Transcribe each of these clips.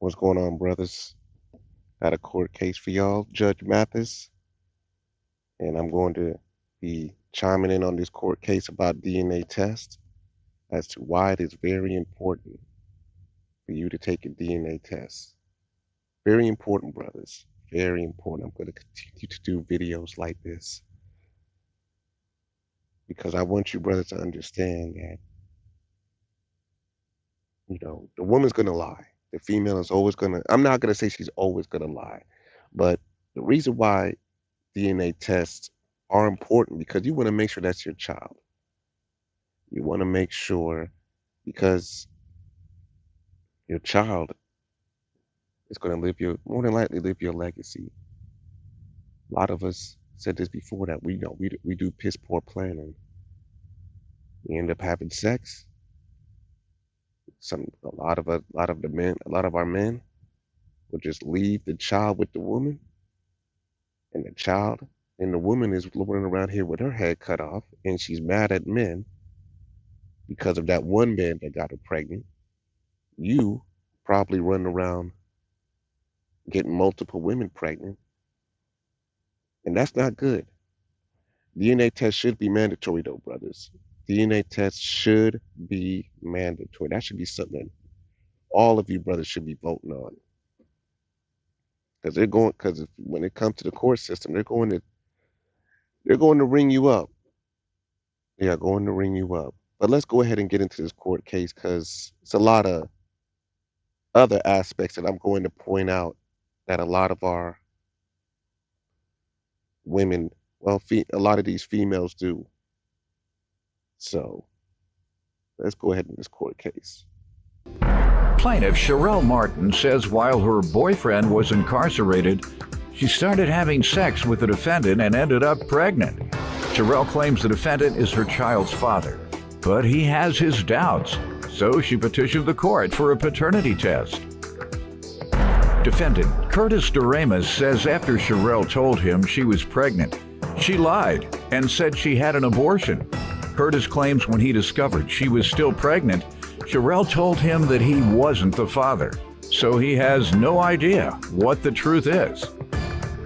What's going on, brothers? Got a court case for y'all, Judge Mathis, and I'm going to be chiming in on this court case about DNA tests as to why it is very important for you to take a DNA test. Very important, brothers. Very important. I'm going to continue to do videos like this because I want you brothers to understand that, the woman's going to lie. The female is always going to, I'm not going to say she's always going to lie, but the reason why DNA tests are important because you want to make sure that's your child. You want to make sure because your child is going to more than likely live your legacy. A lot of us said this before that we do piss poor planning. We end up having sex. A lot of our men will just leave the child with the woman, and the woman is running around here with her head cut off, and she's mad at men because of that one man that got her pregnant. You probably run around getting multiple women pregnant, and that's not good. DNA tests should be mandatory, though, brothers. DNA tests should be mandatory. That should be something all of you brothers should be voting on, because when it comes to the court system, they're going to ring you up. They are going to ring you up. But let's go ahead and get into this court case because it's a lot of other aspects that I'm going to point out that a lot of our women, a lot of these females do. So let's go ahead in this court case. Plaintiff Sherelle Martin says while her boyfriend was incarcerated, she started having sex with the defendant and ended up pregnant. Sherelle claims the defendant is her child's father, but he has his doubts, so she petitioned the court for a paternity test. Defendant Curtis Doremus says after Sherelle told him she was pregnant, she lied and said she had an abortion. Curtis claims when he discovered she was still pregnant, Sherelle told him that he wasn't the father, so he has no idea what the truth is.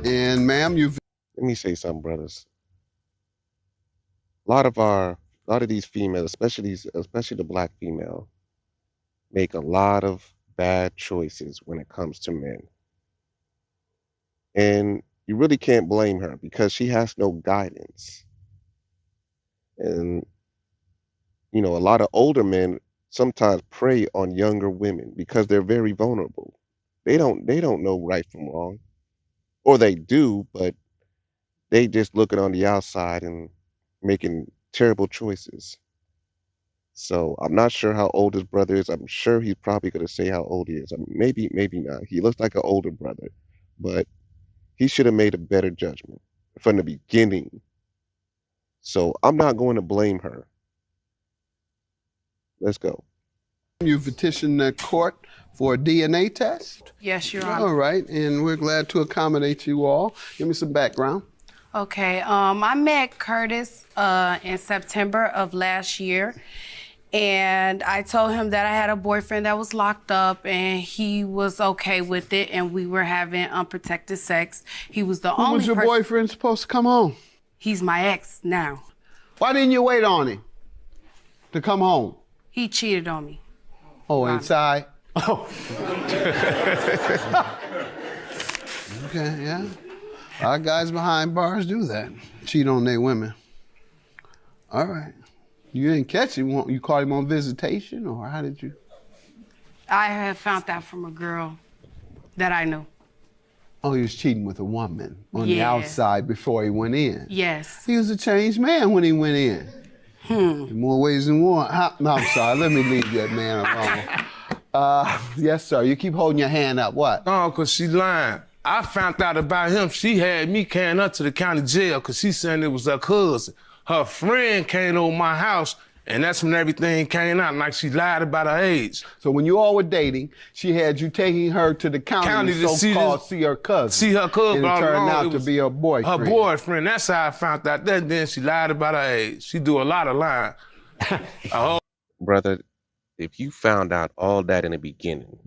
And ma'am, Let me say something, brothers. A lot of these females, especially the black female, make a lot of bad choices when it comes to men. And you really can't blame her because she has no guidance. And a lot of older men sometimes prey on younger women because they're very vulnerable. They don't know right from wrong. Or they do, but they just looking on the outside and making terrible choices. So I'm not sure how old his brother is. I'm sure he's probably going to say how old he is. Maybe not. He looks like an older brother, but he should have made a better judgment from the beginning. So I'm not going to blame her. Let's go. You petitioned the court for a DNA test? Yes, Your Honor. All right, and we're glad to accommodate you all. Give me some background. Okay, I met Curtis in September of last year, and I told him that I had a boyfriend that was locked up, and he was okay with it, and we were having unprotected sex. He was the only When was your boyfriend supposed to come home? He's my ex now. Why didn't you wait on him to come home? He cheated on me. Oh, inside? Oh. Okay, yeah. Our guys behind bars do that. Cheat on their women. All right. You didn't catch him. You caught him on visitation, or how did you? I had found out from a girl that I knew. Oh, he was cheating with a woman on the Yeah. outside before he went in. Yes. He was a changed man when he went in. In more ways than one. No, I'm sorry. Let me leave that man alone. Yes, sir. You keep holding your hand up. What? No, because she lying. I found out about him. She had me carrying her to the county jail because she said it was her cousin. Her friend came over my house, and that's when everything came out, like she lied about her age. So when you all were dating, she had you taking her to the county to to see so-called see her cousin. See her cousin. And it all turned along, out it to was be her boyfriend. Her boyfriend. That's how I found out that. Then she lied about her age. She do a lot of lying. Brother, if you found out all that in the beginning,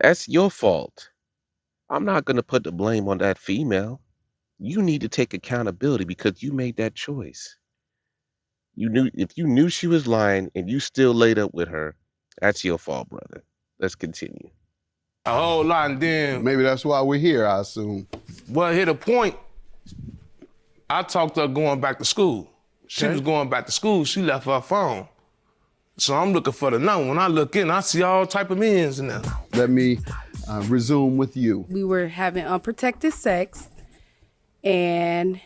That's your fault. I'm not going to put the blame on that female. You need to take accountability because you made that choice. You knew if you knew she was lying and you still laid up with her, that's your fault, brother. Let's continue. A whole lot, and then, Maybe that's why we're here, I assume. well, hit a point, I talked to her going back to school. She was going back to school, she left her phone. So I'm looking for the number. When I look in, I see all type of men's in there. Let me resume with you. We were having unprotected sex, and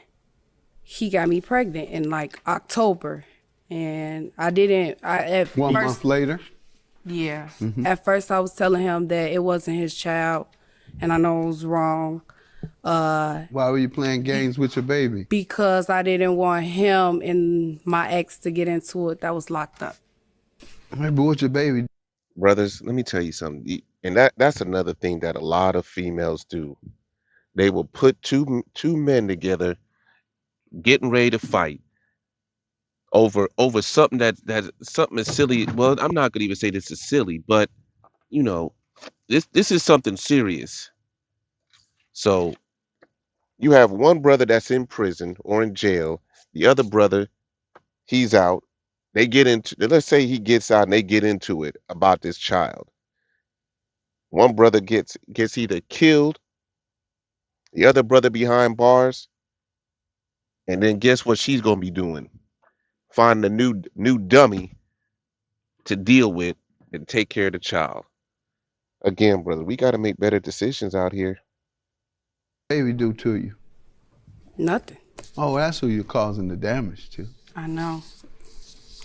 he got me pregnant in like October. And I didn't, at One first, month later. yeah. At first I was telling him that it wasn't his child, and I know it was wrong. Why were you playing games with your baby? Because I didn't want him and my ex to get into it that was locked up. Maybe with your baby. Brothers, let me tell you something. And that's another thing that a lot of females do. They will put two men together getting ready to fight over something that something as silly. Well, I'm not gonna even say this is silly, but you know, this is something serious. So you have one brother that's in prison or in jail, the other brother, he's out. They get into, let's say he gets out and they get into it about this child. One brother gets either killed, the other brother behind bars, and then guess what she's gonna be doing? Find a new dummy to deal with and take care of the child. Again, brother, we got to make better decisions out here. Baby do to you? Nothing. Oh, that's who you're causing the damage to. I know.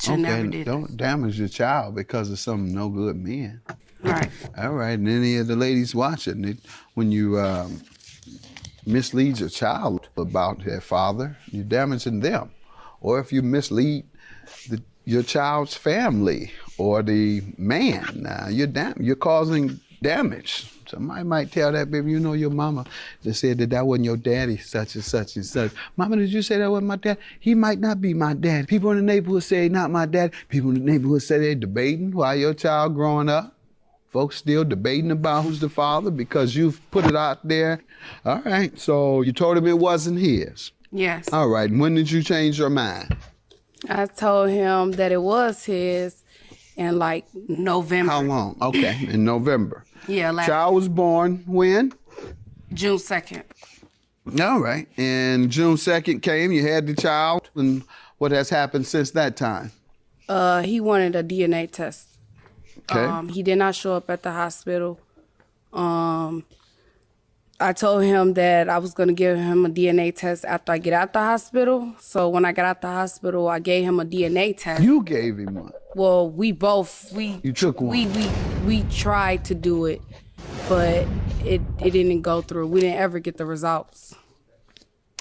Should never did don't damage your child because of some no good men. Right. All right, and any of the ladies watching, when you mislead your child about their father, you're damaging them. Or if you mislead your child's family or the man, you're causing damage. Somebody might tell that baby, you know, your mama just said that wasn't your daddy, such and such and such. Mama, did you say that wasn't my dad? He might not be my dad. People in the neighborhood say not my dad. People in the neighborhood say they're debating while your child growing up. Folks still debating about who's the father because you've put it out there. All right, so you told him it wasn't his. Yes. All right, and when did you change your mind? I told him that it was his in like November. How long? Okay, in November. Yeah, Child was born when? June 2nd. All right, and June 2nd came, you had the child, and what has happened since that time? He wanted a DNA test. Okay. He did not show up at the hospital. I told him that I was going to give him a DNA test after I get out the hospital. So when I got out the hospital, I gave him a DNA test. You gave him one? Well, we You took one? We tried to do it, but it didn't go through. We didn't ever get the results.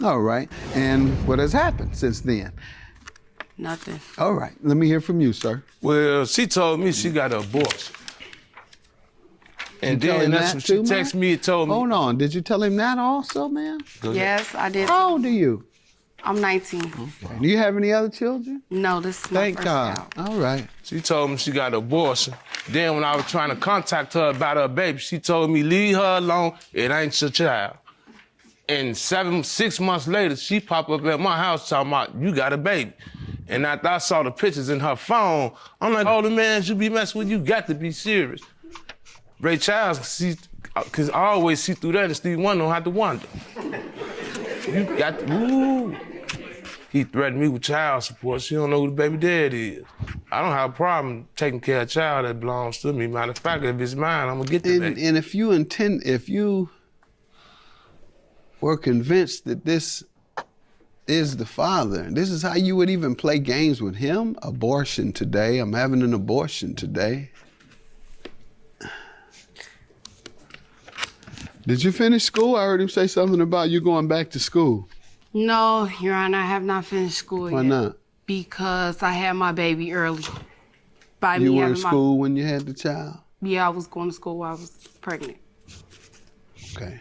All right, and what has happened since then? Nothing. All right, let me hear from you, sir. Well, she told me she got an abortion. And You tell then him that's that when she too, man? texted me and told me. Hold on, did you tell him that also, man? Yes, I did. How old are you? I'm 19. Do you have any other children? No, this is my Thank first God. child. All right. She told me she got an abortion. Then when I was trying to contact her about her baby, she told me, leave her alone, it ain't your child. And 6 months later, she popped up at my house talking about, you got a baby. And after I saw the pictures in her phone, I'm like, oh, the man you be messing with, you got to be serious. Ray Charles, because I always see through that and Steve Wonder don't have to wonder. You got to, ooh. He threatened me with child support. She don't know who the baby dad is. I don't have a problem taking care of a child that belongs to me. Matter of fact, if it's mine, I'm gonna get the baby. And if you were convinced that this is the father, this is how you would even play games with him? Abortion today, I'm having an abortion today. Did you finish school? I heard him say something about you going back to school. No, Your Honor, I have not finished school yet. Why not? Because I had my baby early. By You me were in having school when you had the child? Yeah, I was going to school while I was pregnant. Okay.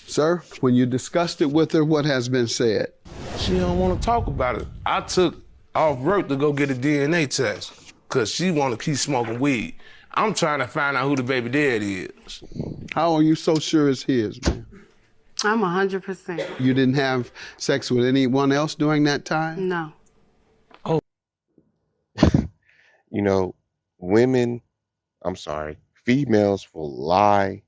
Sir, when you discussed it with her, what has been said? She don't want to talk about it. I took off work to go get a DNA test because she want to keep smoking weed. I'm trying to find out who the baby daddy is. How are you so sure it's his, man? I'm 100%. You didn't have sex with anyone else during that time? No. You know, women, I'm sorry, females will lie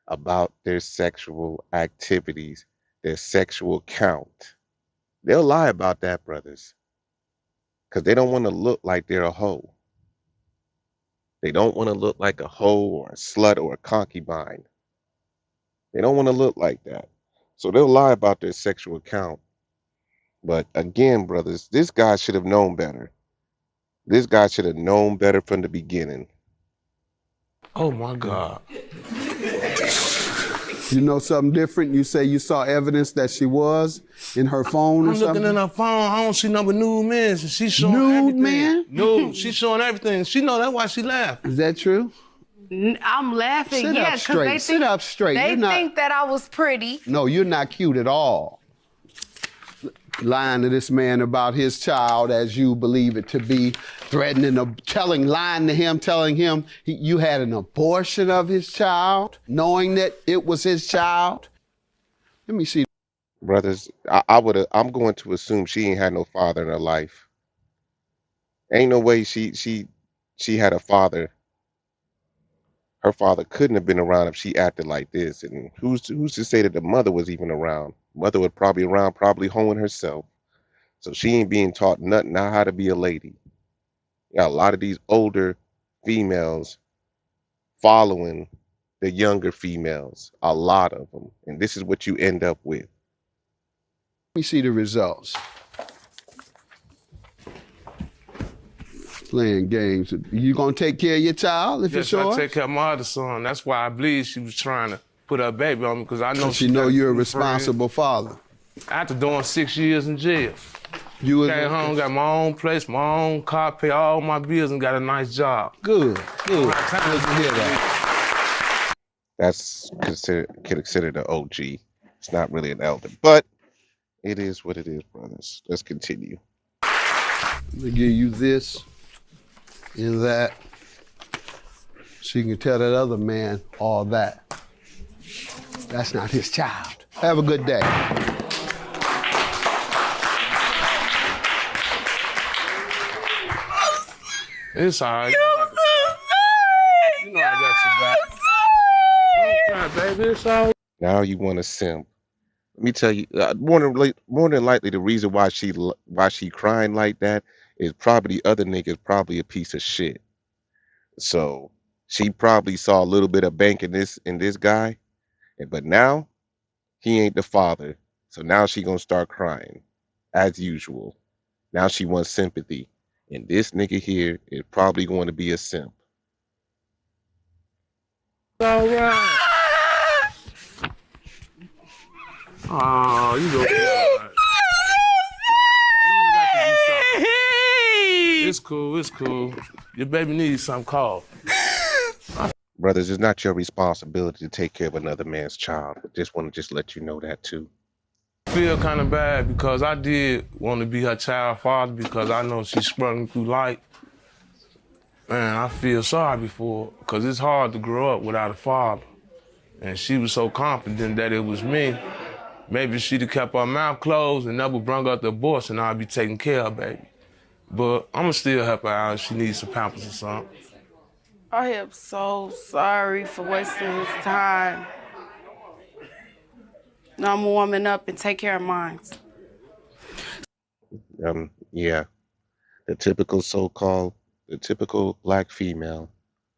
about their sexual activities, their sexual count. They'll lie about that, brothers, because they don't want to look like they're a hoe. They don't want to look like a hoe or a slut or a concubine. They don't want to look like that. So they'll lie about their sexual count. But again, brothers, this guy should have known better. This guy should have known better from the beginning. Oh my God. You know something different? You say you saw evidence that she was in her phone or I'm something? looking in her phone, I don't see number nude men. She's showing Nude everything. man? No, she's showing everything. She know that's why she laughed. Is that true? I'm laughing, Sit yeah, up because straight. they Sit think, up straight. they You're not- think that I was pretty. No, you're not cute at all. Lying to this man about his child as you believe it to be, threatening, lying to him, telling him you had an abortion of his child, knowing that it was his child. Let me see. Brothers, I'm going to assume she ain't had no father in her life. Ain't no way she had a father. Her father couldn't have been around if she acted like this. And who's to say that the mother was even around? Mother was probably around, probably hoeing herself. So she ain't being taught nothing, not how to be a lady. You got a lot of these older females following the younger females, a lot of them. And this is what you end up with. Let me see the results. Playing games. You gonna take care of your child if it's Yes, I yours? take care of my other son. That's why I believe she was trying to put her baby on me, because I know She know got you're a two responsible father. friends. After doing 6 years in jail. You was Came home, got my own place, my own car, pay all my bills, and got a nice job. good. Good to hear that. That's considered an OG. It's not really an elder, but it is what it is, brothers. Let's continue. I'm gonna give you this and that, so you can tell that other man all that. That's not his child. Have a good day. It's all right. I'm so sorry. You know I got your back. I'm sorry. Baby, it's all right. Now you want to simp. Let me tell you, more than likely, the reason why she crying like that is probably the other nigga's probably a piece of shit. So she probably saw a little bit of bank in this guy, but now he ain't the father. So now she gonna start crying, as usual. Now she wants sympathy, and this nigga here is probably going to be a simp. All right. Oh, you go. It's cool, it's cool. Your baby needs some call. Brothers, it's not your responsibility to take care of another man's child. I just want to let you know that too. I feel kind of bad because I did want to be her child father because I know she's struggling through life. Man, I feel sorry for her because it's hard to grow up without a father. And she was so confident that it was me. Maybe she'd have kept her mouth closed and never brung up the abortion, and I'd be taking care of her baby. But I'ma still help her out if she needs some pampers or something. I am so sorry for wasting his time. Now I'm warming up and take care of mine. Yeah, the typical black female.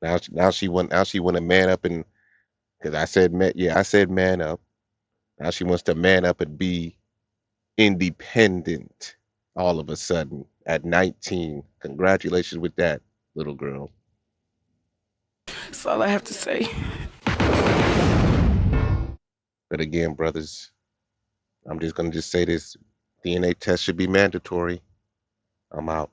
Now she want to man up, and because I said man up. Now she wants to man up and be independent all of a sudden at 19. Congratulations with that, little girl. That's all I have to say. But again, brothers, I'm just gonna say this: DNA test should be mandatory. I'm out.